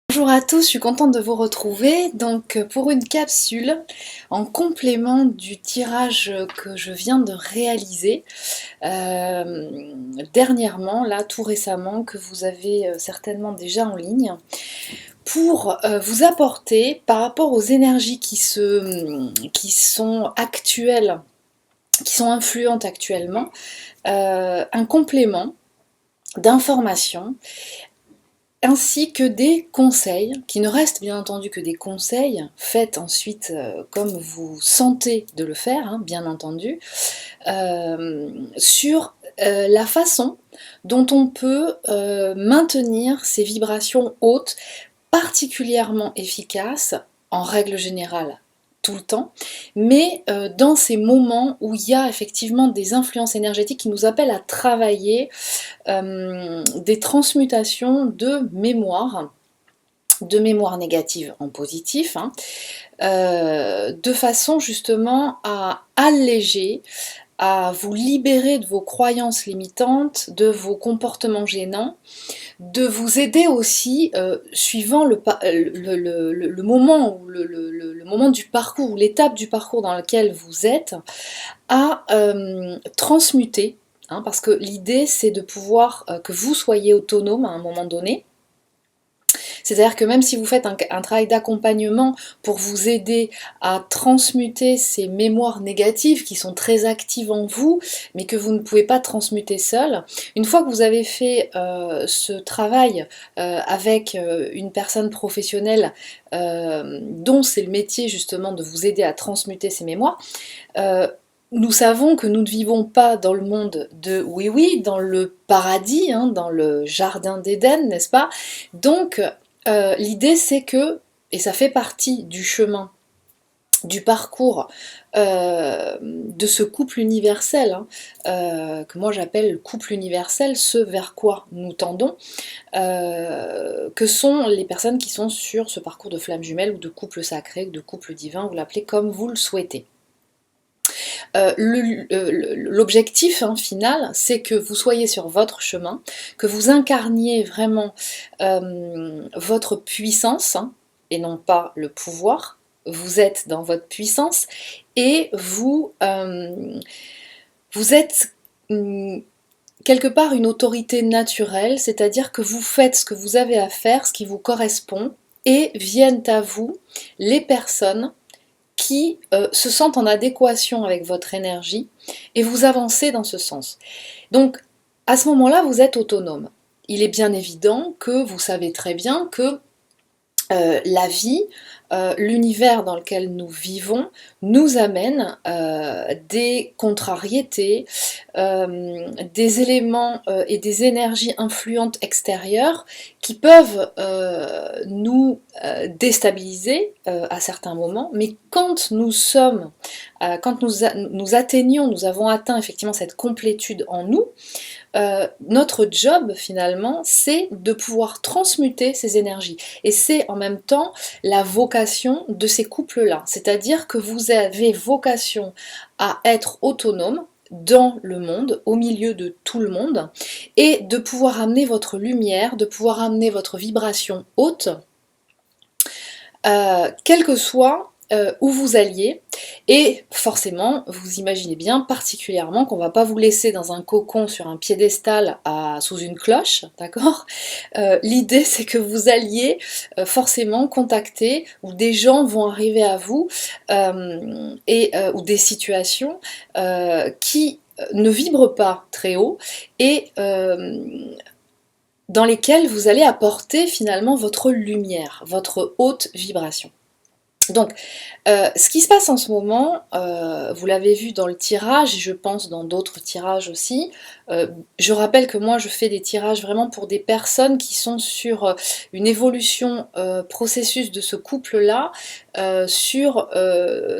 Bonjour à tous, je suis contente de vous retrouver donc pour une capsule en complément du tirage que je viens de réaliser dernièrement, là tout récemment, que vous avez certainement déjà en ligne, pour vous apporter par rapport aux énergies qui sont actuelles, qui sont influentes actuellement, un complément d'informations ainsi que des conseils, qui ne restent bien entendu que des conseils, faites ensuite comme vous sentez de le faire, hein, bien entendu, sur la façon dont on peut maintenir ces vibrations hautes, particulièrement efficaces, en règle générale, tout le temps, mais dans ces moments où il y a effectivement des influences énergétiques qui nous appellent à travailler des transmutations de mémoire négative en positif, hein, de façon justement à alléger, à vous libérer de vos croyances limitantes, de vos comportements gênants, de vous aider aussi, suivant le moment, ou le moment du parcours, ou l'étape du parcours dans lequel vous êtes, à transmuter, hein, parce que l'idée c'est de pouvoir que vous soyez autonome à un moment donné. C'est-à-dire que même si vous faites un travail d'accompagnement pour vous aider à transmuter ces mémoires négatives qui sont très actives en vous, mais que vous ne pouvez pas transmuter seul, une fois que vous avez fait ce travail avec une personne professionnelle dont c'est le métier justement de vous aider à transmuter ces mémoires, nous savons que nous ne vivons pas dans le monde de oui-oui, dans le paradis, hein, dans le jardin d'Éden, n'est-ce pas? Donc, l'idée c'est que, et ça fait partie du chemin, du parcours de ce couple universel, hein, que moi j'appelle le couple universel, ce vers quoi nous tendons, que sont les personnes qui sont sur ce parcours de flamme jumelle ou de couple sacré, ou de couple divin, vous l'appelez comme vous le souhaitez. L'objectif final, c'est que vous soyez sur votre chemin, que vous incarniez vraiment votre puissance, hein, et non pas le pouvoir. Vous êtes dans votre puissance et vous êtes quelque part une autorité naturelle, c'est-à-dire que vous faites ce que vous avez à faire, ce qui vous correspond, et viennent à vous les personnes qui se sentent en adéquation avec votre énergie et vous avancez dans ce sens. Donc à ce moment-là, vous êtes autonome. Il est bien évident que vous savez très bien que la vie, l'univers dans lequel nous vivons, nous amène des contrariétés, des éléments et des énergies influentes extérieures qui peuvent nous déstabiliser à certains moments, mais quand nous sommes, quand nous atteignons, nous avons atteint effectivement cette complétude en nous, notre job finalement c'est de pouvoir transmuter ces énergies, et c'est en même temps la vocation de ces couples-là, c'est-à-dire que vous avez vocation à être autonome dans le monde, au milieu de tout le monde, et de pouvoir amener votre lumière, de pouvoir amener votre vibration haute, quel que soit où vous alliez, et forcément, vous imaginez bien particulièrement qu'on ne va pas vous laisser dans un cocon sur un piédestal sous une cloche, d'accord? L'idée c'est que vous alliez forcément contacter, ou des gens vont arriver à vous, ou des situations qui ne vibrent pas très haut, et dans lesquelles vous allez apporter finalement votre lumière, votre haute vibration. Donc, ce qui se passe en ce moment, vous l'avez vu dans le tirage, et je pense dans d'autres tirages aussi, je rappelle que moi je fais des tirages vraiment pour des personnes qui sont sur une évolution processus de ce couple-là, dans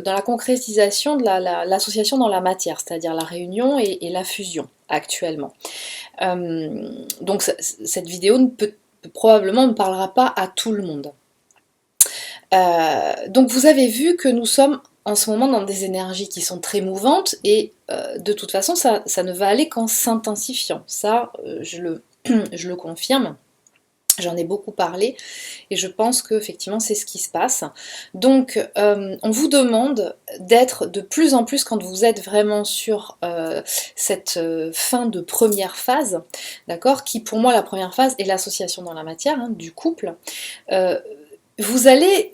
la concrétisation de l'association dans la matière, c'est-à-dire la réunion et la fusion actuellement. Donc cette vidéo probablement ne parlera pas à tout le monde. Donc vous avez vu que nous sommes en ce moment dans des énergies qui sont très mouvantes, et de toute façon ça ne va aller qu'en s'intensifiant, ça je le confirme. J'en ai beaucoup parlé et je pense qu'effectivement c'est ce qui se passe. Donc on vous demande d'être de plus en plus, quand vous êtes vraiment sur cette fin de première phase, d'accord, qui pour moi la première phase est l'association dans la matière, hein, du couple, vous allez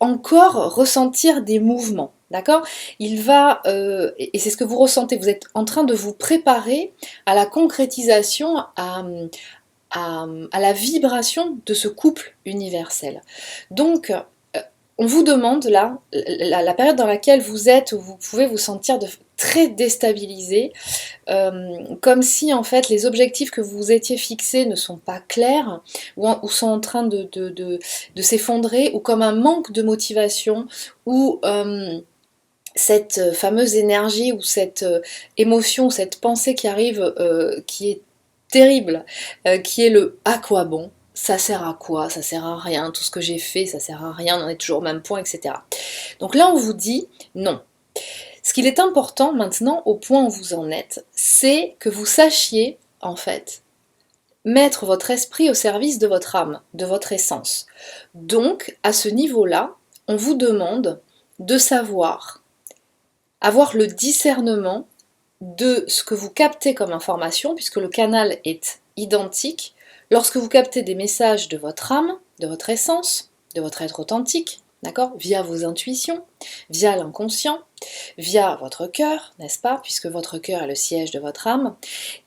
encore ressentir des mouvements. D'accord. Il va, et c'est ce que vous ressentez, vous êtes en train de vous préparer à la concrétisation, à la vibration de ce couple universel. Donc, on vous demande là, la période dans laquelle vous êtes, où vous pouvez vous sentir très déstabilisé, comme si en fait les objectifs que vous étiez fixés ne sont pas clairs, ou sont en train de s'effondrer, ou comme un manque de motivation, ou cette fameuse énergie, ou cette émotion, cette pensée qui arrive, qui est terrible, qui est le « à quoi bon ? Ça sert à quoi ? Ça sert à rien, tout ce que j'ai fait, ça sert à rien, on en est toujours au même point, etc. » Donc là, on vous dit non. Ce qu'il est important maintenant, au point où vous en êtes, c'est que vous sachiez, en fait, mettre votre esprit au service de votre âme, de votre essence. Donc, à ce niveau-là, on vous demande de savoir, avoir le discernement de ce que vous captez comme information, puisque le canal est identique. Lorsque vous captez des messages de votre âme, de votre essence, de votre être authentique, d'accord, via vos intuitions, via l'inconscient, via votre cœur, n'est-ce pas, puisque votre cœur est le siège de votre âme,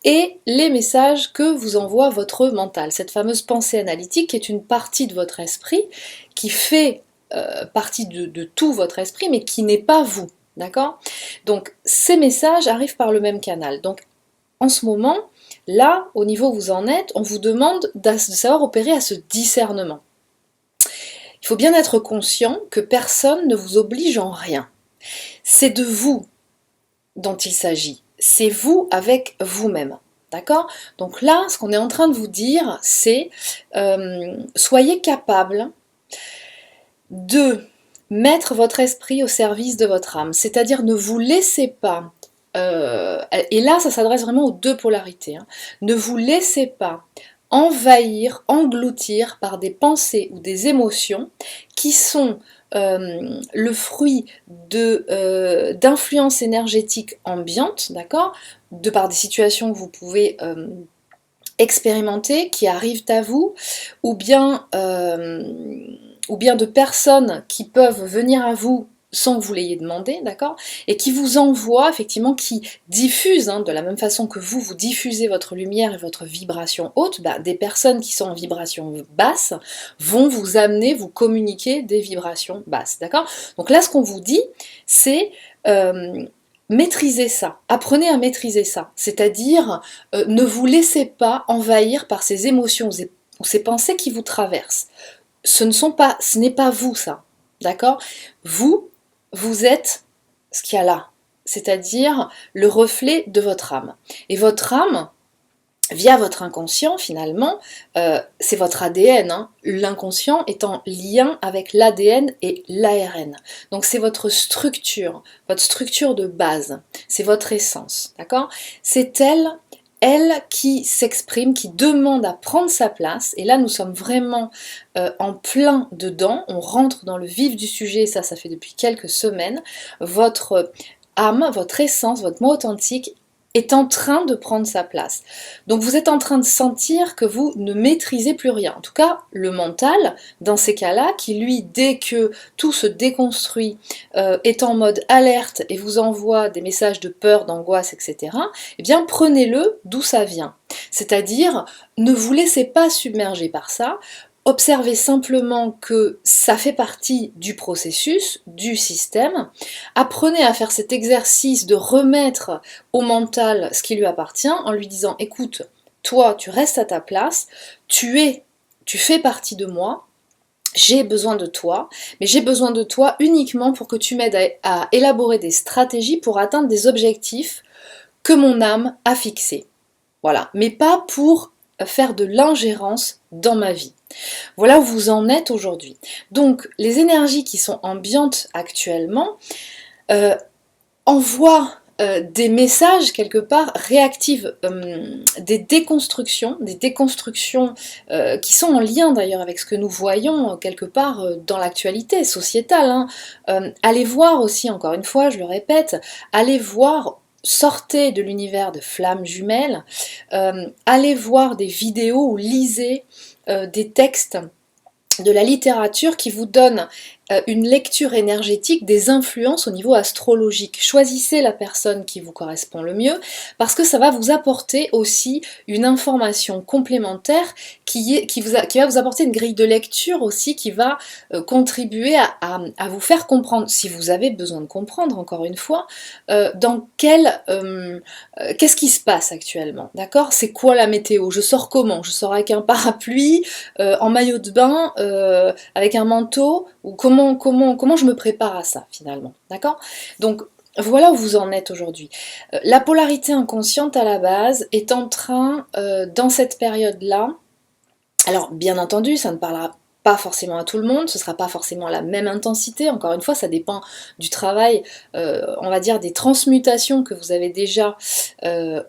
et les messages que vous envoie votre mental, cette fameuse pensée analytique qui est une partie de votre esprit, qui fait partie de tout votre esprit, mais qui n'est pas vous. D'accord? Donc ces messages arrivent par le même canal. Donc en ce moment, là, au niveau où vous en êtes, on vous demande de savoir opérer à ce discernement. Il faut bien être conscient que personne ne vous oblige en rien. C'est de vous dont il s'agit. C'est vous avec vous-même. D'accord? Donc là, ce qu'on est en train de vous dire, c'est soyez capable de mettre votre esprit au service de votre âme, c'est-à-dire ne vous laissez pas, et là ça s'adresse vraiment aux deux polarités, hein, ne vous laissez pas envahir, engloutir par des pensées ou des émotions qui sont le fruit d'influences énergétiques ambiantes, d'accord, de par des situations que vous pouvez expérimenter, qui arrivent à vous, ou bien de personnes qui peuvent venir à vous sans que vous l'ayez demandé, d'accord, et qui vous envoient, effectivement, qui diffusent, hein, de la même façon que vous diffusez votre lumière et votre vibration haute, des personnes qui sont en vibration basse vont vous amener, vous communiquer des vibrations basses, d'accord. Donc là, ce qu'on vous dit, c'est maîtrisez ça, apprenez à maîtriser ça, c'est-à-dire ne vous laissez pas envahir par ces émotions ou ces pensées qui vous traversent. Ce n'est pas vous ça, d'accord? Vous êtes ce qu'il y a là, c'est-à-dire le reflet de votre âme. Et votre âme, via votre inconscient finalement, c'est votre ADN, hein, l'inconscient est en lien avec l'ADN et l'ARN. Donc c'est votre structure de base, c'est votre essence, d'accord? C'est elle qui s'exprime, qui demande à prendre sa place, et là nous sommes vraiment en plein dedans, on rentre dans le vif du sujet, ça fait depuis quelques semaines, votre âme, votre essence, votre moi authentique est en train de prendre sa place. Donc vous êtes en train de sentir que vous ne maîtrisez plus rien. En tout cas, le mental, dans ces cas-là, qui lui, dès que tout se déconstruit, est en mode alerte et vous envoie des messages de peur, d'angoisse, etc., eh bien prenez-le d'où ça vient. C'est-à-dire, ne vous laissez pas submerger par ça, observez simplement que ça fait partie du processus, du système. Apprenez à faire cet exercice de remettre au mental ce qui lui appartient en lui disant « Écoute, toi, tu restes à ta place, tu fais partie de moi, j'ai besoin de toi, mais j'ai besoin de toi uniquement pour que tu m'aides à élaborer des stratégies pour atteindre des objectifs que mon âme a fixés. Voilà, mais pas pour faire de l'ingérence dans ma vie. » Voilà où vous en êtes aujourd'hui. Donc les énergies qui sont ambiantes actuellement envoient des messages quelque part réactivent des déconstructions qui sont en lien d'ailleurs avec ce que nous voyons quelque part dans l'actualité sociétale. Hein. Allez voir aussi, encore une fois, je le répète, allez voir. Sortez de l'univers de flammes jumelles, allez voir des vidéos ou lisez des textes de la littérature qui vous donne une lecture énergétique des influences au niveau astrologique. Choisissez la personne qui vous correspond le mieux parce que ça va vous apporter aussi une information complémentaire qui va vous apporter une grille de lecture aussi qui va contribuer à vous faire comprendre, si vous avez besoin de comprendre encore une fois, qu'est-ce qui se passe actuellement, d'accord? C'est quoi la météo? Je sors comment? Je sors avec un parapluie, en maillot de bain, avec un manteau, ou comment je me prépare à ça finalement, d'accord? Donc voilà où vous en êtes aujourd'hui. La polarité inconsciente à la base est en train, dans cette période-là, alors bien entendu ça ne parlera pas forcément à tout le monde, ce ne sera pas forcément la même intensité, encore une fois ça dépend du travail, on va dire des transmutations que vous avez déjà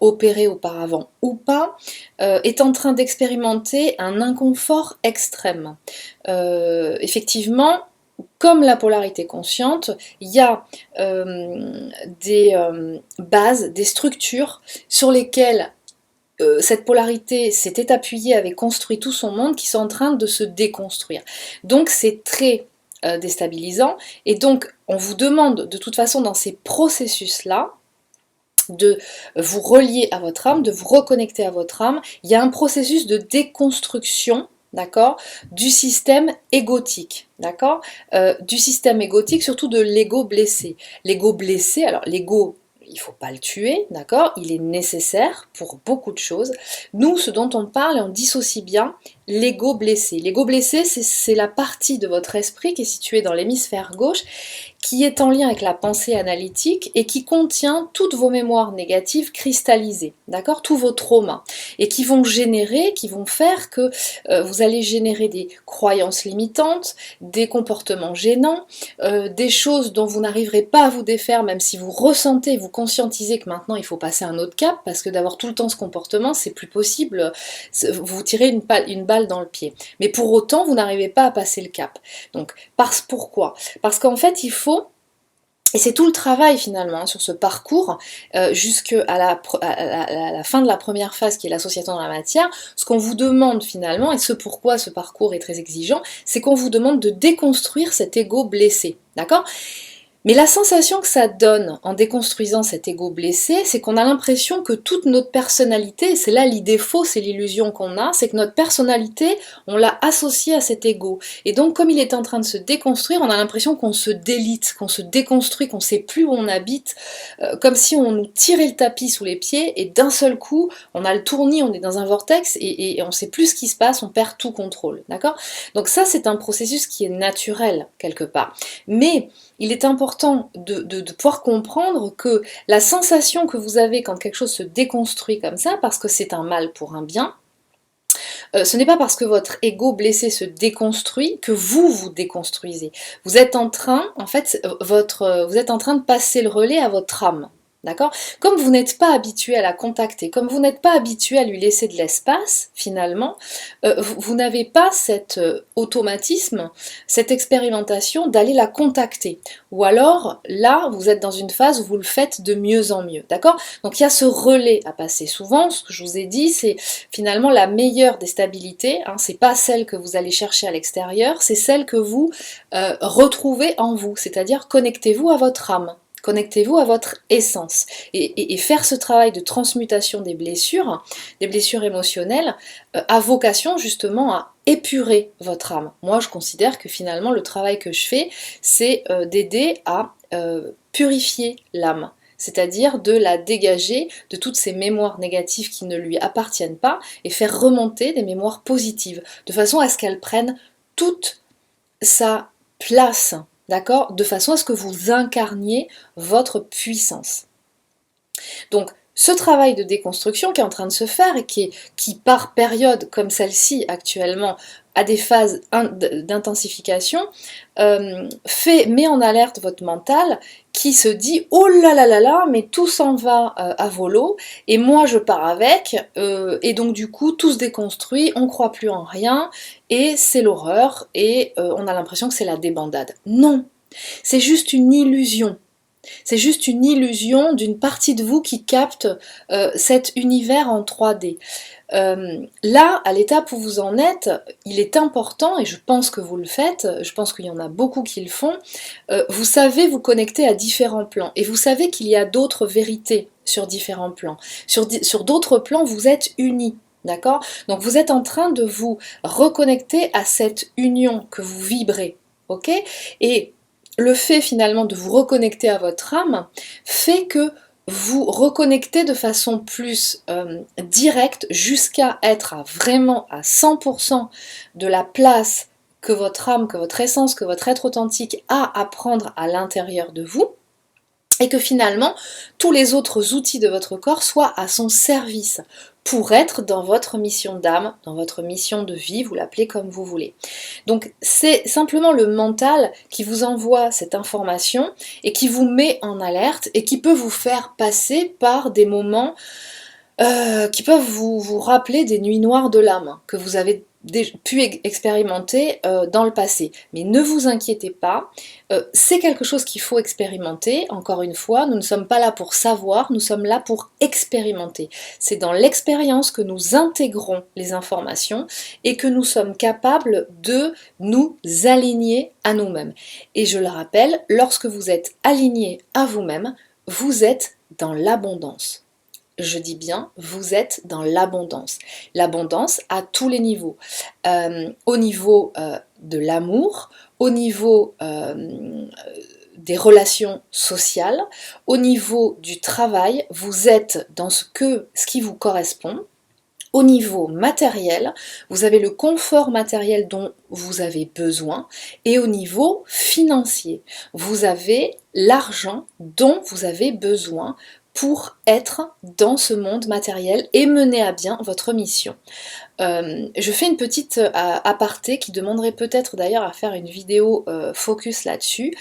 opérées auparavant ou pas, est en train d'expérimenter un inconfort extrême. Effectivement, comme la polarité consciente, il y a des bases, des structures sur lesquelles cette polarité s'était appuyée, avait construit tout son monde, qui sont en train de se déconstruire. Donc c'est très déstabilisant, et donc on vous demande de toute façon dans ces processus-là, de vous relier à votre âme, de vous reconnecter à votre âme. Il y a un processus de déconstruction, d'accord, du système égotique, d'accord, du système égotique, surtout de l'ego blessé. L'ego blessé, alors l'ego, il ne faut pas le tuer, d'accord, il est nécessaire pour beaucoup de choses. Nous, ce dont on parle, et on dissocie bien l'ego blessé. L'ego blessé, c'est la partie de votre esprit qui est située dans l'hémisphère gauche, qui est en lien avec la pensée analytique et qui contient toutes vos mémoires négatives cristallisées, d'accord, tous vos traumas, et qui vont faire que vous allez générer des croyances limitantes, des comportements gênants, des choses dont vous n'arriverez pas à vous défaire, même si vous ressentez, vous conscientisez que maintenant il faut passer à un autre cap, parce que d'avoir tout le temps ce comportement, c'est plus possible, vous tirez une balle dans le pied. Mais pour autant, vous n'arrivez pas à passer le cap. Donc, pourquoi? Parce qu'en fait, il faut, et c'est tout le travail finalement sur ce parcours, jusqu'à la fin de la première phase qui est l'association dans la matière, ce qu'on vous demande finalement, et ce pourquoi ce parcours est très exigeant, c'est qu'on vous demande de déconstruire cet ego blessé, d'accord ? Mais la sensation que ça donne en déconstruisant cet ego blessé, c'est qu'on a l'impression que toute notre personnalité, c'est là l'idée fausse et l'illusion qu'on a, c'est que notre personnalité, on l'a associée à cet ego. Et donc comme il est en train de se déconstruire, on a l'impression qu'on se délite, qu'on se déconstruit, qu'on ne sait plus où on habite, comme si on nous tirait le tapis sous les pieds, et d'un seul coup, on a le tournis, on est dans un vortex, et on ne sait plus ce qui se passe, on perd tout contrôle, d'accord ? Donc ça, c'est un processus qui est naturel, quelque part. Mais il est important de pouvoir comprendre que la sensation que vous avez quand quelque chose se déconstruit comme ça, parce que c'est un mal pour un bien, ce n'est pas parce que votre ego blessé se déconstruit que vous vous déconstruisez. Vous êtes en train, en fait, vous êtes en train de passer le relais à votre âme. D'accord ? Comme vous n'êtes pas habitué à la contacter, comme vous n'êtes pas habitué à lui laisser de l'espace, finalement, vous n'avez pas cet automatisme, cette expérimentation d'aller la contacter. Ou alors, là, vous êtes dans une phase où vous le faites de mieux en mieux. D'accord ? Donc il y a ce relais à passer. Souvent, ce que je vous ai dit, c'est finalement la meilleure des stabilités. Hein, c'est pas celle que vous allez chercher à l'extérieur, c'est celle que vous retrouvez en vous. C'est-à-dire, connectez-vous à votre âme. Connectez-vous à votre essence et faire ce travail de transmutation des blessures émotionnelles, a vocation justement à épurer votre âme. Moi, je considère que finalement, le travail que je fais, c'est d'aider à purifier l'âme, c'est-à-dire de la dégager de toutes ces mémoires négatives qui ne lui appartiennent pas et faire remonter des mémoires positives, de façon à ce qu'elles prennent toute sa place. D'accord ? De façon à ce que vous incarniez votre puissance. Donc, Ce travail de déconstruction qui est en train de se faire et qui par période comme celle-ci actuellement a des phases d'intensification, met en alerte votre mental qui se dit « Oh là là là là, mais tout s'en va à volo, et moi je pars avec, et donc du coup tout se déconstruit, on ne croit plus en rien, et c'est l'horreur, et on a l'impression que c'est la débandade. » Non, c'est juste une illusion. C'est juste une illusion d'une partie de vous qui capte cet univers en 3D. Là, à l'étape où vous en êtes, il est important, et je pense que vous le faites, je pense qu'il y en a beaucoup qui le font, vous savez vous connecter à différents plans, et vous savez qu'il y a d'autres vérités sur différents plans. Sur d'autres plans, vous êtes unis. D'accord? Donc vous êtes en train de vous reconnecter à cette union que vous vibrez. Ok? Et le fait finalement de vous reconnecter à votre âme fait que vous reconnectez de façon plus directe jusqu'à être vraiment à 100% de la place que votre âme, que votre essence, que votre être authentique a à prendre à l'intérieur de vous, et que finalement tous les autres outils de votre corps soient à son service pour être dans votre mission d'âme, dans votre mission de vie, vous l'appelez comme vous voulez. Donc c'est simplement le mental qui vous envoie cette information et qui vous met en alerte et qui peut vous faire passer par des moments qui peuvent vous rappeler des nuits noires de l'âme que vous avez pu expérimenter dans le passé. Mais ne vous inquiétez pas, c'est quelque chose qu'il faut expérimenter. Encore une fois, nous ne sommes pas là pour savoir, nous sommes là pour expérimenter. C'est dans l'expérience que nous intégrons les informations et que nous sommes capables de nous aligner à nous-mêmes. Et je le rappelle, lorsque vous êtes aligné à vous-même, vous êtes dans l'abondance. Je dis bien, vous êtes dans l'abondance. L'abondance à tous les niveaux. Au niveau de l'amour, au niveau des relations sociales, au niveau du travail, vous êtes dans ce qui vous correspond. Au niveau matériel, vous avez le confort matériel dont vous avez besoin, et au niveau financier, vous avez l'argent dont vous avez besoin pour être dans ce monde matériel et mener à bien votre mission. Je fais une petite aparté qui demanderait peut-être d'ailleurs à faire une vidéo focus là-dessus.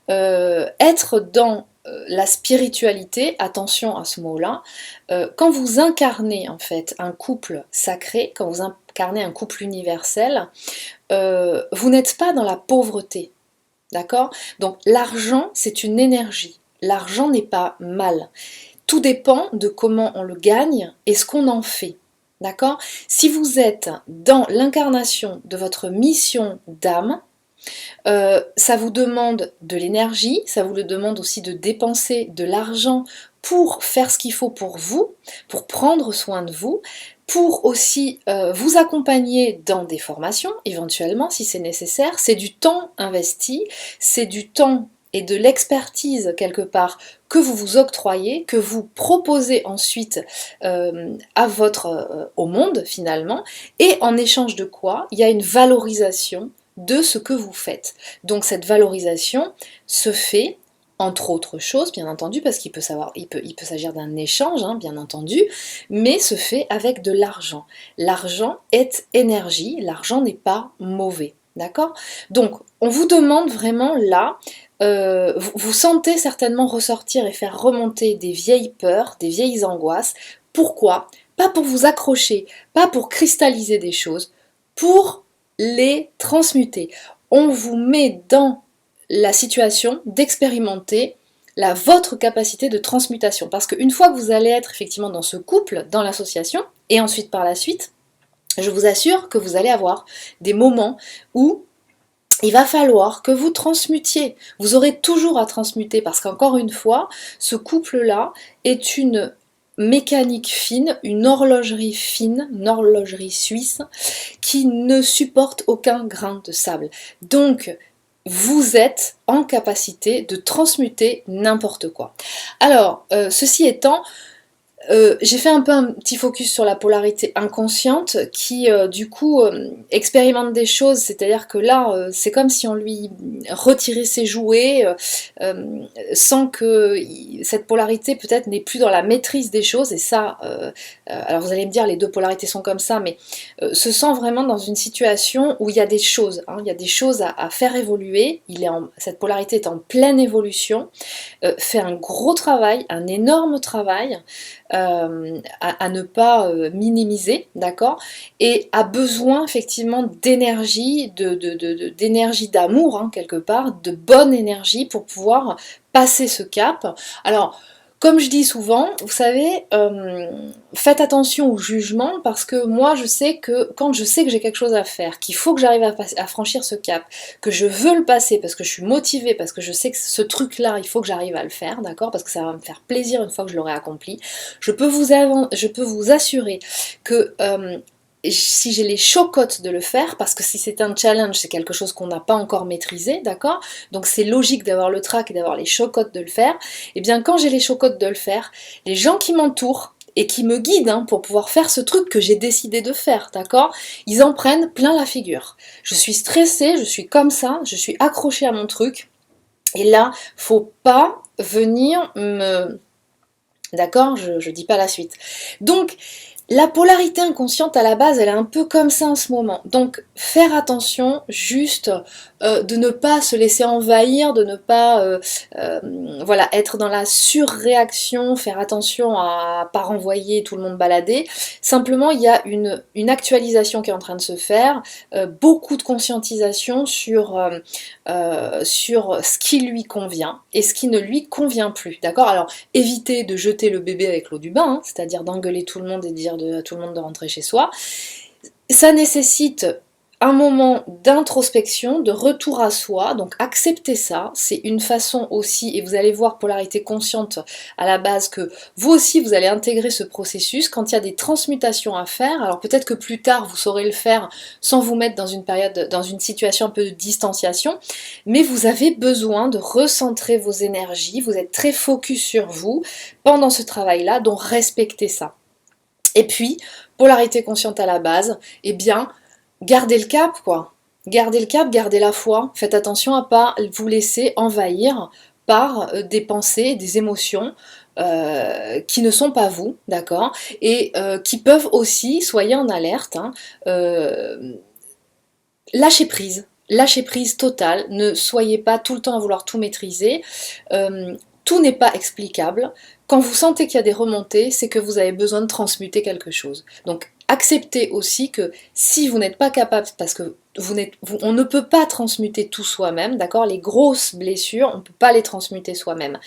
Être dans la spiritualité, attention à ce mot-là, quand vous incarnez en fait un couple sacré, quand vous incarnez un couple universel, vous n'êtes pas dans la pauvreté, d'accord? Donc l'argent, c'est une énergie. L'argent n'est pas mal. Tout dépend de comment on le gagne et ce qu'on en fait. D'accord? Si vous êtes dans l'incarnation de votre mission d'âme, ça vous demande de l'énergie, ça vous le demande aussi de dépenser de l'argent pour faire ce qu'il faut pour vous, pour prendre soin de vous, pour aussi vous accompagner dans des formations, éventuellement si c'est nécessaire. C'est du temps investi, c'est du temps et de l'expertise quelque part que vous vous octroyez, que vous proposez ensuite au monde finalement, et en échange de quoi il y a une valorisation de ce que vous faites. Donc cette valorisation se fait, entre autres choses, bien entendu, parce qu'il peut s'agir d'un échange, hein, bien entendu, mais se fait avec de l'argent. L'argent est énergie, l'argent n'est pas mauvais, d'accord? Donc on vous demande vraiment là, vous sentez certainement ressortir et faire remonter des vieilles peurs, des vieilles angoisses. Pourquoi? Pas pour vous accrocher, pas pour cristalliser des choses, pour les transmuter. On vous met dans la situation d'expérimenter votre capacité de transmutation. Parce qu'une fois que vous allez être effectivement dans ce couple, dans l'association, et ensuite par la suite, je vous assure que vous allez avoir des moments où il va falloir que vous transmutiez. Vous aurez toujours à transmuter parce qu'encore une fois, ce couple-là est une mécanique fine, une horlogerie suisse, qui ne supporte aucun grain de sable. Donc, vous êtes en capacité de transmuter n'importe quoi. Alors, ceci étant, J'ai fait un peu un petit focus sur la polarité inconsciente qui du coup expérimente des choses, c'est-à-dire que là c'est comme si on lui retirait ses jouets sans que cette polarité peut-être n'est plus dans la maîtrise des choses et ça, alors vous allez me dire les deux polarités sont comme ça, mais se sent vraiment dans une situation où il y a des choses, hein, il y a des choses à faire évoluer, cette polarité est en pleine évolution, fait un gros travail, un énorme travail, à ne pas minimiser, d'accord, et a besoin effectivement d'énergie, d'énergie d'amour, hein, quelque part, de bonne énergie pour pouvoir passer ce cap. Alors, comme je dis souvent, vous savez, faites attention au jugement parce que moi je sais que quand je sais que j'ai quelque chose à faire, qu'il faut que j'arrive à franchir ce cap, que je veux le passer parce que je suis motivée, parce que je sais que ce truc-là, il faut que j'arrive à le faire, d'accord, parce que ça va me faire plaisir une fois que je l'aurai accompli, je peux vous assurer que si j'ai les chocottes de le faire, parce que si c'est un challenge, c'est quelque chose qu'on n'a pas encore maîtrisé, d'accord? Donc c'est logique d'avoir le trac et d'avoir les chocottes de le faire. Et bien quand j'ai les chocottes de le faire, les gens qui m'entourent et qui me guident hein, pour pouvoir faire ce truc que j'ai décidé de faire, d'accord? Ils en prennent plein la figure. Je suis stressée, je suis comme ça, je suis accrochée à mon truc. Et là, faut pas venir me... D'accord? Je dis pas la suite. Donc, la polarité inconsciente à la base, elle est un peu comme ça en ce moment. Donc faire attention juste de ne pas se laisser envahir, de ne pas voilà, être dans la surréaction, faire attention à pas renvoyer tout le monde balader. Simplement, il y a une actualisation qui est en train de se faire, beaucoup de conscientisation sur ce qui lui convient et ce qui ne lui convient plus. D'accord? Alors, évitez de jeter le bébé avec l'eau du bain, hein, c'est-à-dire d'engueuler tout le monde et de dire à tout le monde de rentrer chez soi. Ça nécessite un moment d'introspection, de retour à soi, donc acceptez ça, c'est une façon aussi, et vous allez voir polarité consciente à la base, que vous aussi vous allez intégrer ce processus quand il y a des transmutations à faire, alors peut-être que plus tard vous saurez le faire sans vous mettre dans une période, dans une situation un peu de distanciation, mais vous avez besoin de recentrer vos énergies, vous êtes très focus sur vous pendant ce travail-là, donc respectez ça. Et puis, polarité consciente à la base, eh bien, gardez le cap, quoi. Gardez le cap, gardez la foi. Faites attention à pas vous laisser envahir par des pensées, des émotions qui ne sont pas vous, d'accord, et qui peuvent aussi, soyez en alerte, hein, lâcher prise totale, ne soyez pas tout le temps à vouloir tout maîtriser, tout n'est pas explicable. Quand vous sentez qu'il y a des remontées, c'est que vous avez besoin de transmuter quelque chose. Donc acceptez aussi que si vous n'êtes pas capable, parce que on ne peut pas transmuter tout soi-même, d'accord? Les grosses blessures, on ne peut pas les transmuter soi-même.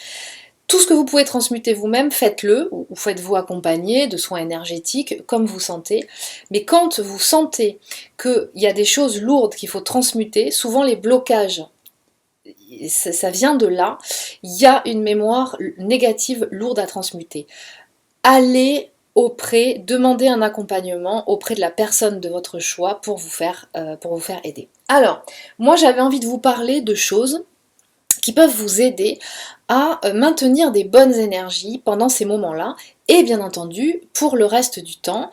Tout ce que vous pouvez transmuter vous-même, faites-le, ou faites-vous accompagner de soins énergétiques, comme vous sentez. Mais quand vous sentez qu'il y a des choses lourdes qu'il faut transmuter, souvent les blocages, ça vient de là, il y a une mémoire négative lourde à transmuter. Allez demandez un accompagnement auprès de la personne de votre choix pour vous faire aider. Alors, moi j'avais envie de vous parler de choses qui peuvent vous aider à maintenir des bonnes énergies pendant ces moments-là et bien entendu pour le reste du temps.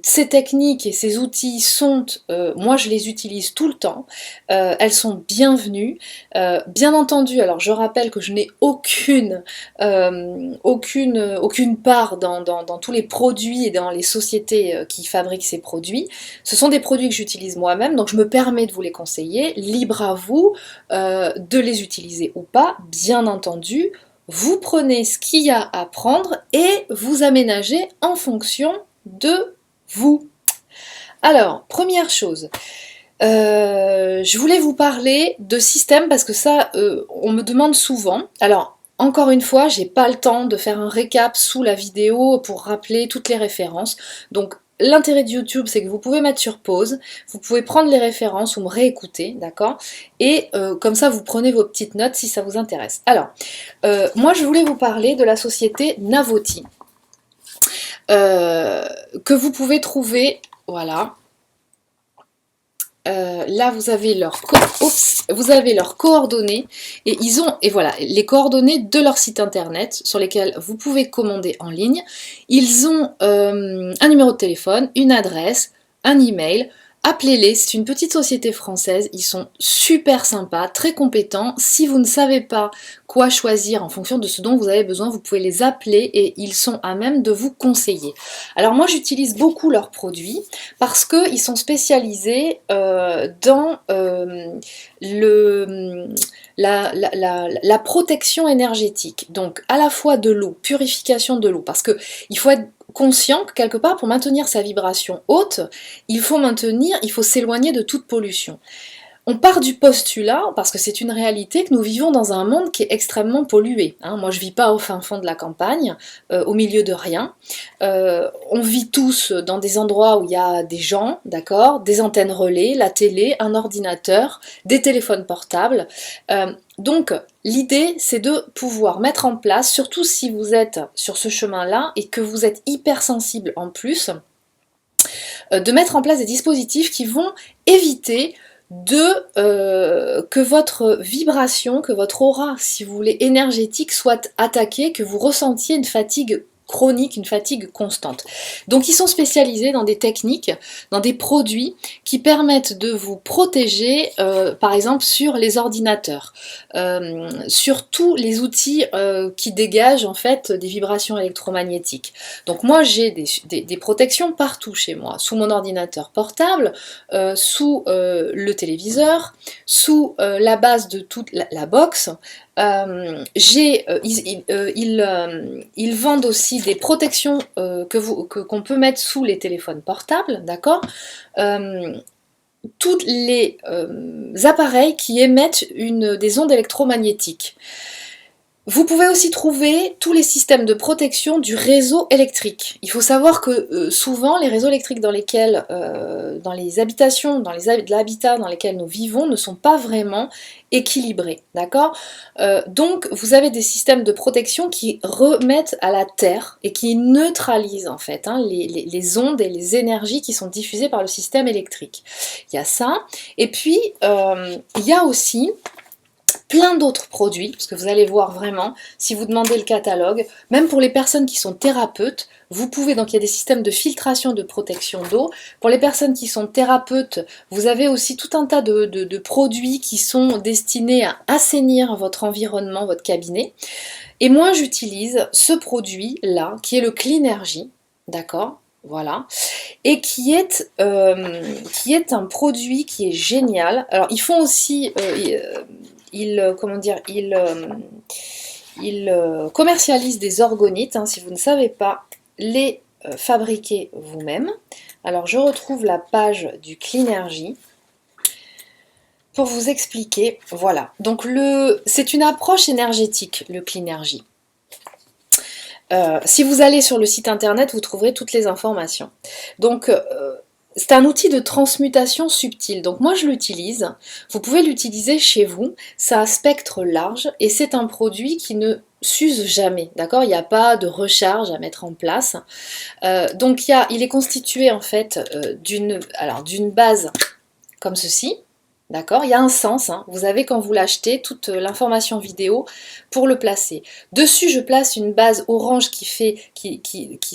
Ces techniques et ces outils sont, moi je les utilise tout le temps, elles sont bienvenues, bien entendu, alors je rappelle que je n'ai aucune part dans tous les produits et dans les sociétés qui fabriquent ces produits, ce sont des produits que j'utilise moi-même, donc je me permets de vous les conseiller, libre à vous de les utiliser ou pas, bien entendu, vous prenez ce qu'il y a à prendre et vous aménagez en fonction de vous. Alors, première chose, je voulais vous parler de système parce que ça, on me demande souvent. Alors, encore une fois, j'ai pas le temps de faire un récap sous la vidéo pour rappeler toutes les références. Donc, l'intérêt de YouTube, c'est que vous pouvez mettre sur pause, vous pouvez prendre les références ou me réécouter, d'accord? Et comme ça, vous prenez vos petites notes si ça vous intéresse. Alors, moi, je voulais vous parler de la société Navoti. Que vous pouvez trouver, voilà, là vous avez vous avez leurs coordonnées et voilà les coordonnées de leur site internet sur lesquels vous pouvez commander en ligne. Ils ont un numéro de téléphone, une adresse, un email. Appelez-les, c'est une petite société française, ils sont super sympas, très compétents. Si vous ne savez pas quoi choisir en fonction de ce dont vous avez besoin, vous pouvez les appeler et ils sont à même de vous conseiller. Alors moi j'utilise beaucoup leurs produits parce qu'ils sont spécialisés dans la protection énergétique. Donc à la fois de l'eau, purification de l'eau, parce qu'il faut être conscient que quelque part pour maintenir sa vibration haute, il faut s'éloigner de toute pollution. On part du postulat, parce que c'est une réalité, que nous vivons dans un monde qui est extrêmement pollué. Moi je vis pas au fin fond de la campagne, au milieu de rien. On vit tous dans des endroits où il y a des gens, d'accord, des antennes relais, la télé, un ordinateur, des téléphones portables. Donc l'idée c'est de pouvoir mettre en place, surtout si vous êtes sur ce chemin-là et que vous êtes hypersensible en plus, de mettre en place des dispositifs qui vont éviter que votre vibration, que votre aura, si vous voulez, énergétique soit attaquée, que vous ressentiez une fatigue chronique, une fatigue constante. Donc ils sont spécialisés dans des techniques, dans des produits qui permettent de vous protéger, par exemple sur les ordinateurs, sur tous les outils qui dégagent en fait des vibrations électromagnétiques. Donc moi j'ai des protections partout chez moi, sous mon ordinateur portable, sous le téléviseur, sous la base de toute la box. Ils vendent aussi des protections qu'on peut mettre sous les téléphones portables, d'accord, tous les appareils qui émettent des ondes électromagnétiques. Vous pouvez aussi trouver tous les systèmes de protection du réseau électrique. Il faut savoir que souvent les réseaux électriques dans les habitations, dans l'habitat dans lesquels nous vivons ne sont pas vraiment équilibrés, d'accord. Donc vous avez des systèmes de protection qui remettent à la terre et qui neutralisent en fait les ondes et les énergies qui sont diffusées par le système électrique. Il y a ça, et puis il y a aussi plein d'autres produits, parce que vous allez voir vraiment, si vous demandez le catalogue, même pour les personnes qui sont thérapeutes, vous pouvez, donc il y a des systèmes de filtration de protection d'eau. Pour les personnes qui sont thérapeutes, vous avez aussi tout un tas de produits qui sont destinés à assainir votre environnement, votre cabinet. Et moi j'utilise ce produit-là, qui est le Cleanergy, d'accord ? Voilà, et qui est un produit qui est génial. Alors ils font aussi, ils commercialisent des orgonites, si vous ne savez pas les fabriquer vous-même. Alors je retrouve la page du Cleanergy pour vous expliquer. Voilà, donc c'est une approche énergétique, le Cleanergy. Si vous allez sur le site internet, vous trouverez toutes les informations. Donc, c'est un outil de transmutation subtile. Donc moi, je l'utilise. Vous pouvez l'utiliser chez vous. Ça a spectre large et c'est un produit qui ne s'use jamais. D'accord ? Il n'y a pas de recharge à mettre en place. Donc, il est constitué en fait d'une base comme ceci. D'accord, il y a un sens, vous avez quand vous l'achetez toute l'information vidéo pour le placer. Dessus je place une base orange qui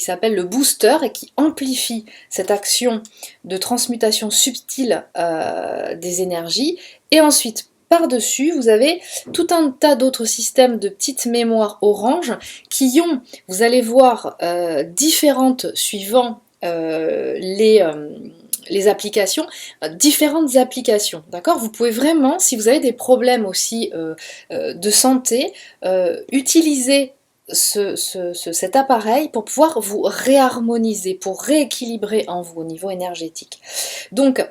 s'appelle le booster et qui amplifie cette action de transmutation subtile des énergies. Et ensuite par-dessus vous avez tout un tas d'autres systèmes de petites mémoires orange qui ont, vous allez voir, différentes suivant les applications, différentes applications, d'accord. Vous pouvez vraiment, si vous avez des problèmes aussi de santé, utiliser cet appareil pour pouvoir vous réharmoniser, pour rééquilibrer en vous au niveau énergétique. Donc,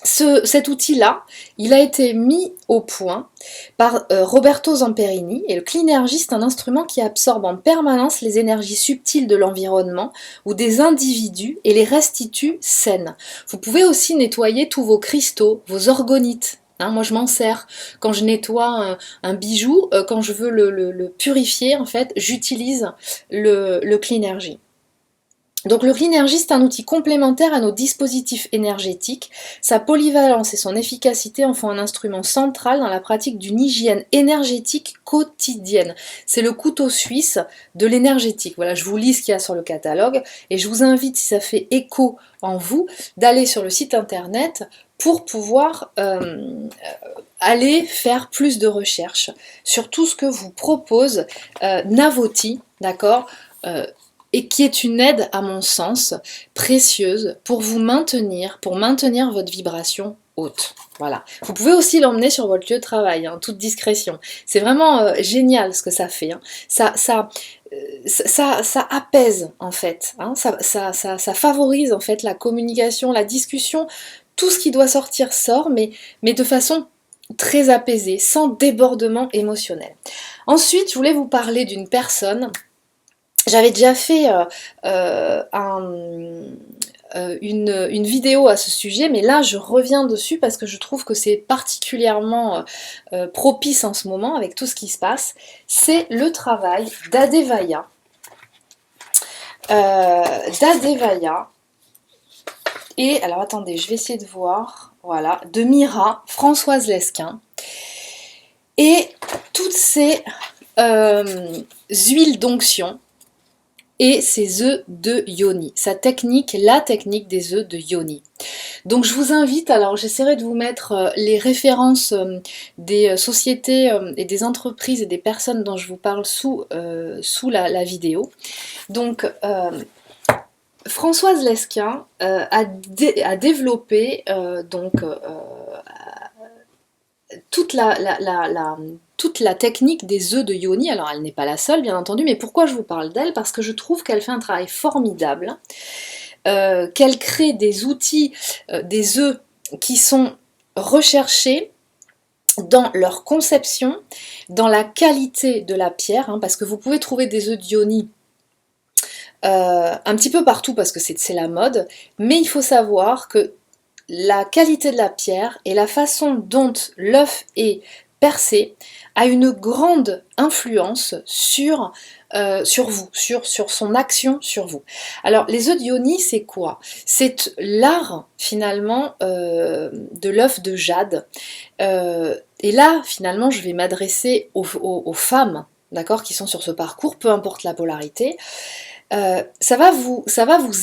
cet outil-là, il a été mis au point par Roberto Zamperini, et le Cleanergy, c'est un instrument qui absorbe en permanence les énergies subtiles de l'environnement ou des individus et les restitue saines. Vous pouvez aussi nettoyer tous vos cristaux, vos orgonites. Moi je m'en sers quand je nettoie un bijou, quand je veux le purifier en fait, j'utilise le Cleanergy. Donc le Rinergie, c'est un outil complémentaire à nos dispositifs énergétiques. Sa polyvalence et son efficacité en font un instrument central dans la pratique d'une hygiène énergétique quotidienne. C'est le couteau suisse de l'énergétique. Voilà, je vous lis ce qu'il y a sur le catalogue et je vous invite, si ça fait écho en vous, d'aller sur le site internet pour pouvoir aller faire plus de recherches sur tout ce que vous propose Navoti, d'accord, et qui est une aide, à mon sens, précieuse pour vous maintenir, pour maintenir votre vibration haute. Voilà. Vous pouvez aussi l'emmener sur votre lieu de travail, hein, toute discrétion. C'est vraiment génial ce que ça fait. Hein. Ça apaise en fait. Hein. Ça favorise en fait la communication, la discussion. Tout ce qui doit sortir sort, mais de façon très apaisée, sans débordement émotionnel. Ensuite, je voulais vous parler d'une personne. J'avais déjà fait une vidéo à ce sujet, mais là je reviens dessus parce que je trouve que c'est particulièrement propice en ce moment avec tout ce qui se passe. C'est le travail d'Adevaya. Et alors attendez, je vais essayer de voir. Voilà, de Mira, Françoise Lesquin. Et toutes ces huiles d'onction et ses œufs de yoni, sa technique, la technique des œufs de yoni. Donc je vous invite, alors j'essaierai de vous mettre les références des sociétés et des entreprises et des personnes dont je vous parle sous la vidéo. Donc Françoise Lesquin a développé toute la technique des œufs de yoni. Alors elle n'est pas la seule bien entendu, mais pourquoi je vous parle d'elle? Parce que je trouve qu'elle fait un travail formidable, qu'elle crée des outils, des œufs qui sont recherchés dans leur conception, dans la qualité de la pierre, hein, parce que vous pouvez trouver des œufs de yoni un petit peu partout parce que c'est la mode, mais il faut savoir que la qualité de la pierre et la façon dont l'œuf est percé a une grande influence sur vous, sur son action sur vous. Alors les œufs de yoni, c'est quoi? C'est l'art finalement de l'œuf de jade. Et là, finalement, je vais m'adresser aux femmes, d'accord, qui sont sur ce parcours, peu importe la polarité. Ça va vous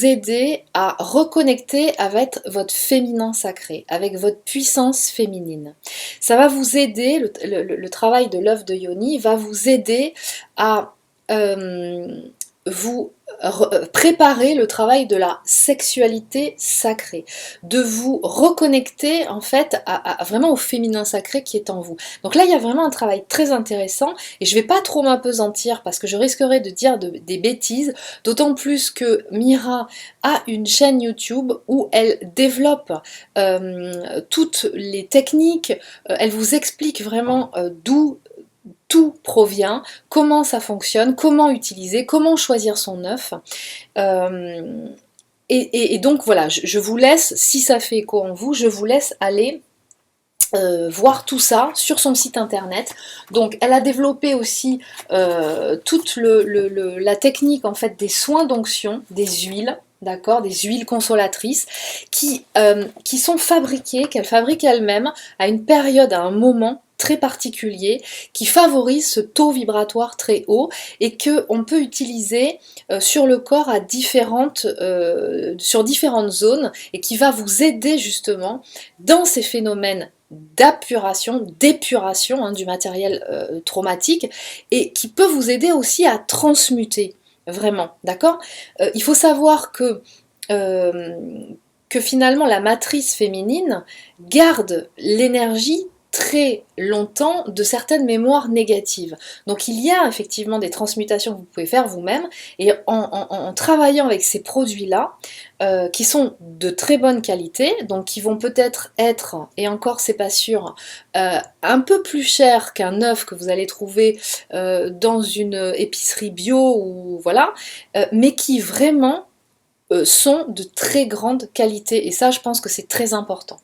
aider à reconnecter avec votre féminin sacré, avec votre puissance féminine. Ça va vous aider, le travail de l'œuf de yoni va vous aider à vous préparer le travail de la sexualité sacrée, de vous reconnecter en fait vraiment au féminin sacré qui est en vous. Donc là il y a vraiment un travail très intéressant et je vais pas trop m'apesantir parce que je risquerais de dire des bêtises, d'autant plus que Mira a une chaîne YouTube où elle développe toutes les techniques, elle vous explique vraiment d'où tout provient, comment ça fonctionne, comment utiliser, comment choisir son œuf. Et donc voilà, je vous laisse, si ça fait écho en vous, je vous laisse aller voir tout ça sur son site internet. Donc elle a développé aussi toute la technique en fait des soins d'onction, des huiles. D'accord, des huiles consolatrices qui sont fabriquées, qu'elle fabrique elle-même à une période, à un moment très particulier qui favorise ce taux vibratoire très haut et que on peut utiliser sur le corps à sur différentes zones et qui va vous aider justement dans ces phénomènes d'apuration, d'épuration du matériel traumatique et qui peut vous aider aussi à transmuter vraiment, d'accord. Il faut savoir que finalement la matrice féminine garde l'énergie très longtemps de certaines mémoires négatives. Donc il y a effectivement des transmutations que vous pouvez faire vous-même et en travaillant avec ces produits-là, qui sont de très bonne qualité, donc qui vont peut-être être, et encore c'est pas sûr, un peu plus cher qu'un œuf que vous allez trouver dans une épicerie bio ou voilà, mais qui vraiment sont de très grande qualité et ça je pense que c'est très important.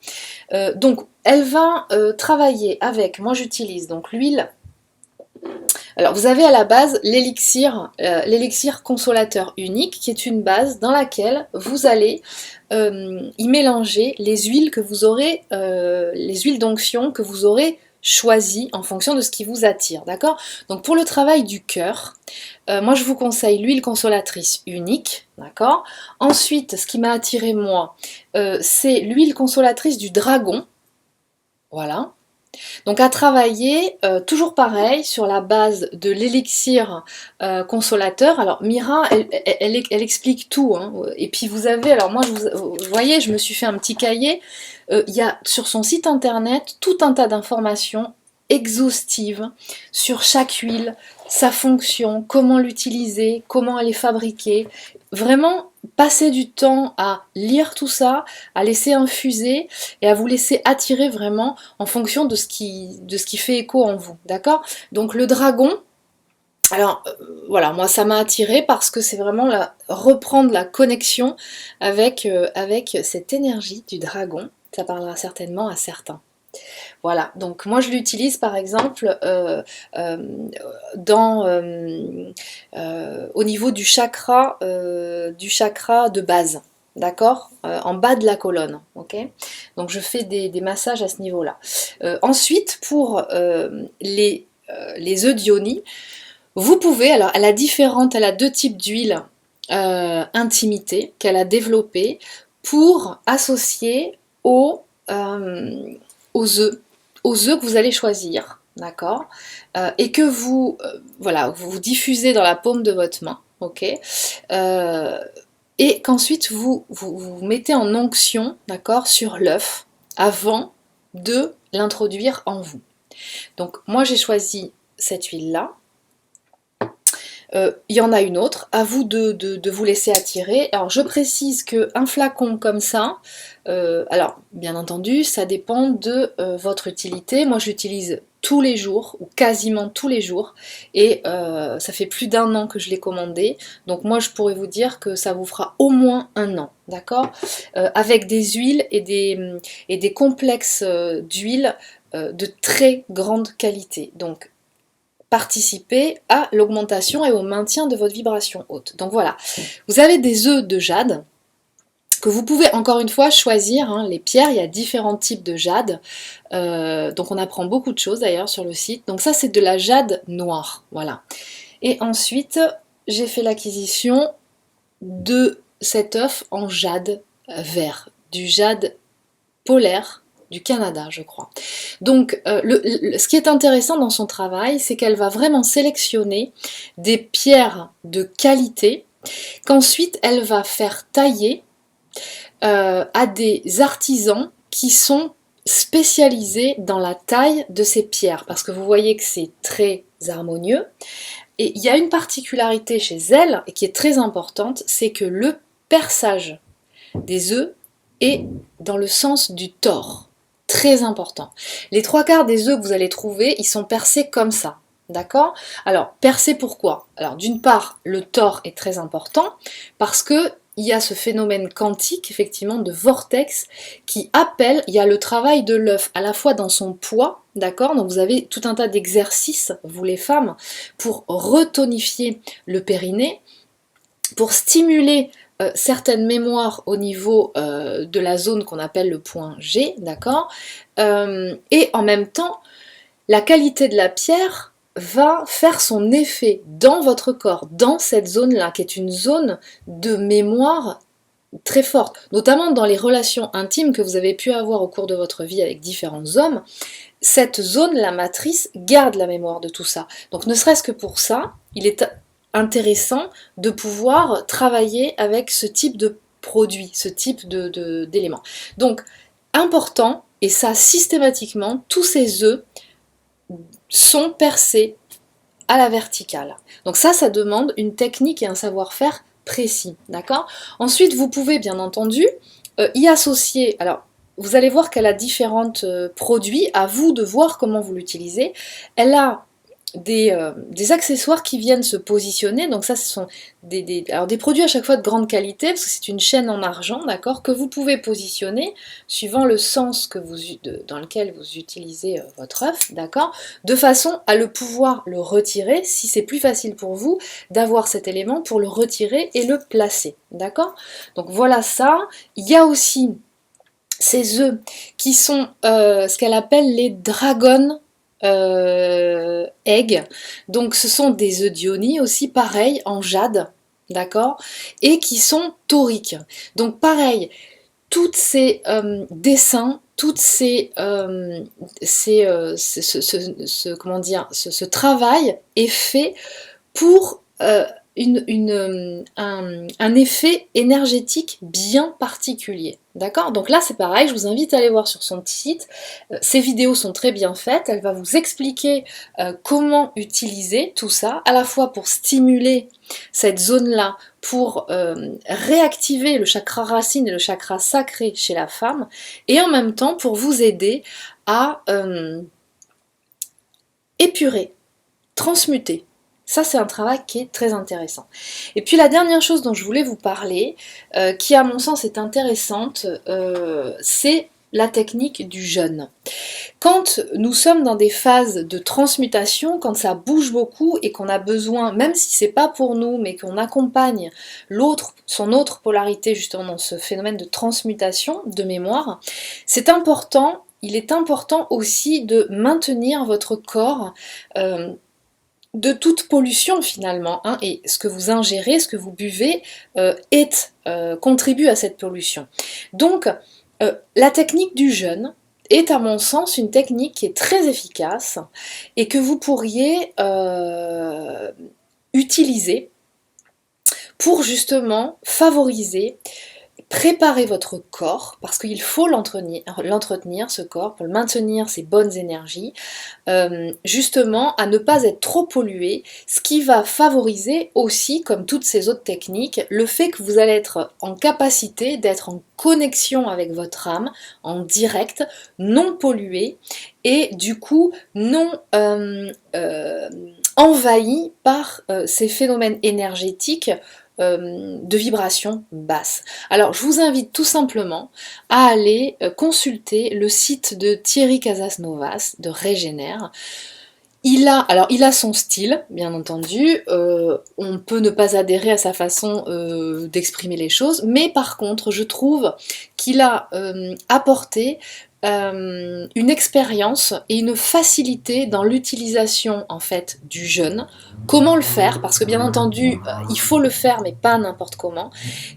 Donc elle va travailler avec, moi j'utilise donc l'huile Alors vous avez à la base l'élixir consolateur unique, qui est une base dans laquelle vous allez y mélanger les huiles que vous aurez, les huiles d'onction que vous aurez choisies en fonction de ce qui vous attire, d'accord? Donc pour le travail du cœur, moi je vous conseille l'huile consolatrice unique, d'accord? Ensuite, ce qui m'a attiré moi, c'est l'huile consolatrice du dragon, voilà. Donc à travailler, toujours pareil, sur la base de l'élixir consolateur. Alors Mira, elle explique tout, hein. Et puis vous avez, alors moi, vous voyez, je me suis fait un petit cahier. Il y a sur son site internet tout un tas d'informations exhaustives sur chaque huile, sa fonction, comment l'utiliser, comment elle est fabriquée. Vraiment, passez du temps à lire tout ça, à laisser infuser et à vous laisser attirer vraiment en fonction de ce qui fait écho en vous, d'accord? Donc le dragon, alors voilà, moi ça m'a attiré parce que c'est vraiment reprendre la connexion avec cette énergie du dragon, ça parlera certainement à certains. Voilà, donc moi je l'utilise par exemple au niveau du chakra de base. D'accord, en bas de la colonne, ok. Donc je fais des massages à ce niveau-là. Ensuite, pour les œufs d'Ioni, vous pouvez, alors elle a deux types d'huile intimité qu'elle a développées pour associer aux œufs, que vous allez choisir, d'accord, et que voilà, vous diffusez dans la paume de votre main, ok, et qu'ensuite vous mettez en onction, d'accord, sur l'œuf avant de l'introduire en vous. Donc moi j'ai choisi cette huile-là. Il y en a une autre, à vous de vous laisser attirer. Alors je précise qu'un flacon comme ça, alors bien entendu ça dépend de votre utilité. Moi j'utilise tous les jours, ou quasiment tous les jours, et ça fait plus d'1 an que je l'ai commandé, donc moi je pourrais vous dire que ça vous fera au moins 1 an, d'accord, avec des huiles et des complexes d'huiles de très grande qualité. Donc participer à l'augmentation et au maintien de votre vibration haute. Donc voilà, vous avez des œufs de jade que vous pouvez encore une fois choisir, hein, les pierres, il y a différents types de jade, donc on apprend beaucoup de choses d'ailleurs sur le site. Donc ça c'est de la jade noire, voilà. Et ensuite j'ai fait l'acquisition de cet œuf en jade vert, du jade polaire du Canada, je crois. Donc, ce qui est intéressant dans son travail, c'est qu'elle va vraiment sélectionner des pierres de qualité qu'ensuite elle va faire tailler à des artisans qui sont spécialisés dans la taille de ces pierres, parce que vous voyez que c'est très harmonieux. Et il y a une particularité chez elle, et qui est très importante, c'est que le perçage des œufs est dans le sens du tore. Très important. Les 3/4 des œufs que vous allez trouver, ils sont percés comme ça. D'accord? Alors, percés pourquoi? Alors, d'une part, le tore est très important parce que il y a ce phénomène quantique, effectivement, de vortex qui appelle, il y a le travail de l'œuf à la fois dans son poids, d'accord? Donc vous avez tout un tas d'exercices, vous les femmes, pour retonifier le périnée, pour stimuler certaines mémoires au niveau de la zone qu'on appelle le point G, d'accord, et en même temps, la qualité de la pierre va faire son effet dans votre corps, dans cette zone-là, qui est une zone de mémoire très forte, notamment dans les relations intimes que vous avez pu avoir au cours de votre vie avec différents hommes. Cette zone, la matrice, garde la mémoire de tout ça. Donc ne serait-ce que pour ça, il est intéressant de pouvoir travailler avec ce type de produit, ce type d'éléments. Donc, important, et ça systématiquement, tous ces œufs sont percés à la verticale. Donc ça demande une technique et un savoir-faire précis, d'accord? Ensuite, vous pouvez bien entendu y associer, alors vous allez voir qu'elle a différents produits, à vous de voir comment vous l'utilisez. Elle a des accessoires qui viennent se positionner. Donc ça, ce sont alors des produits à chaque fois de grande qualité, parce que c'est une chaîne en argent, d'accord, que vous pouvez positionner suivant le sens dans lequel vous utilisez votre œuf, d'accord, de façon à pouvoir le retirer, si c'est plus facile pour vous d'avoir cet élément pour le retirer et le placer, d'accord. Donc voilà ça. Il y a aussi ces œufs qui sont ce qu'elle appelle les dragon egg. Donc ce sont des œufs d'Ioni aussi, pareil, en jade, d'accord, et qui sont tauriques. Donc pareil, toutes ces dessins, toutes comment dire, ce travail est fait pour un effet énergétique bien particulier. D'accord? Donc là, c'est pareil, je vous invite à aller voir sur son site. Ces vidéos sont très bien faites. Elle va vous expliquer comment utiliser tout ça, à la fois pour stimuler cette zone-là, pour réactiver le chakra racine et le chakra sacré chez la femme, et en même temps pour vous aider à épurer, transmuter. Ça, c'est un travail qui est très intéressant. Et puis la dernière chose dont je voulais vous parler, qui à mon sens est intéressante, c'est la technique du jeûne. Quand nous sommes dans des phases de transmutation, quand ça bouge beaucoup et qu'on a besoin, même si c'est pas pour nous, mais qu'on accompagne son autre polarité justement dans ce phénomène de transmutation de mémoire, c'est important, il est important aussi de maintenir votre corps de toute pollution finalement, hein, et ce que vous ingérez, ce que vous buvez contribue à cette pollution. Donc la technique du jeûne est à mon sens une technique qui est très efficace et que vous pourriez utiliser pour justement favoriser, préparer votre corps, parce qu'il faut l'entretenir ce corps, pour maintenir ses bonnes énergies, justement à ne pas être trop pollué, ce qui va favoriser aussi, comme toutes ces autres techniques, le fait que vous allez être en capacité d'être en connexion avec votre âme, en direct, non pollué, et du coup non envahi par ces phénomènes énergétiques de vibrations basses. Alors je vous invite tout simplement à aller consulter le site de Thierry Casasnovas de Régénère. Il a son style, bien entendu, on peut ne pas adhérer à sa façon d'exprimer les choses, mais par contre je trouve qu'il a apporté une expérience et une facilité dans l'utilisation en fait du jeûne. Comment le faire? Parce que bien entendu, il faut le faire, mais pas n'importe comment.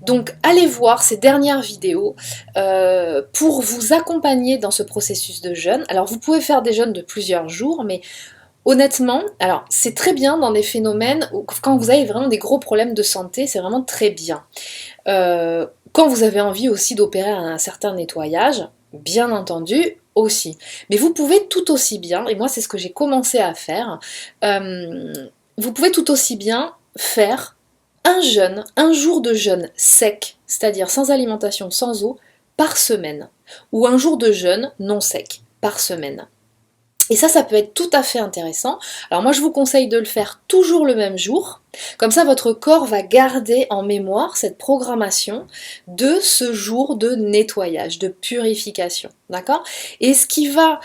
Donc allez voir ces dernières vidéos pour vous accompagner dans ce processus de jeûne. Alors vous pouvez faire des jeûnes de plusieurs jours, mais honnêtement, alors c'est très bien dans des phénomènes où quand vous avez vraiment des gros problèmes de santé, c'est vraiment très bien. Quand vous avez envie aussi d'opérer un certain nettoyage, bien entendu aussi. Mais vous pouvez tout aussi bien, et moi c'est ce que j'ai commencé à faire, vous pouvez tout aussi bien faire un jour de jeûne sec, c'est-à-dire sans alimentation, sans eau, par semaine, ou un jour de jeûne non sec, par semaine. Et ça peut être tout à fait intéressant. Alors moi je vous conseille de le faire toujours le même jour, comme ça votre corps va garder en mémoire cette programmation de ce jour de nettoyage, de purification, d'accord? Et ce qui va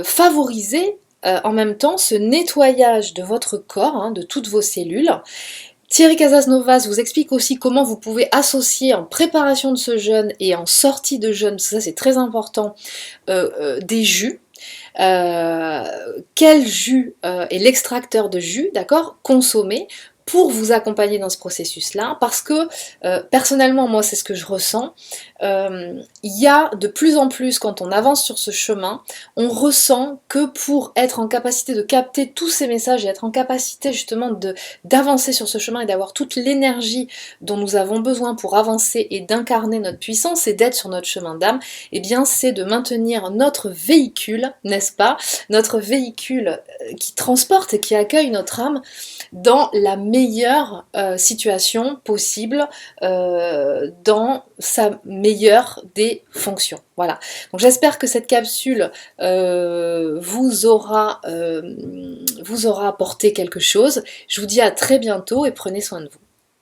favoriser en même temps ce nettoyage de votre corps, hein, de toutes vos cellules. Thierry Casasnovas vous explique aussi comment vous pouvez associer en préparation de ce jeûne et en sortie de jeûne, parce que ça c'est très important, des jus. Quel jus est l'extracteur de jus, d'accord, consommé pour vous accompagner dans ce processus-là, parce que personnellement, moi, c'est ce que je ressens. Il y a de plus en plus, quand on avance sur ce chemin, on ressent que pour être en capacité de capter tous ces messages et être en capacité justement d'avancer sur ce chemin et d'avoir toute l'énergie dont nous avons besoin pour avancer et d'incarner notre puissance et d'être sur notre chemin d'âme, eh bien c'est de maintenir notre véhicule, n'est-ce pas, notre véhicule qui transporte et qui accueille notre âme dans la meilleure meilleure situation possible dans sa meilleure des fonctions. Voilà. Donc j'espère que cette capsule vous aura apporté quelque chose. Je vous dis à très bientôt et prenez soin de vous.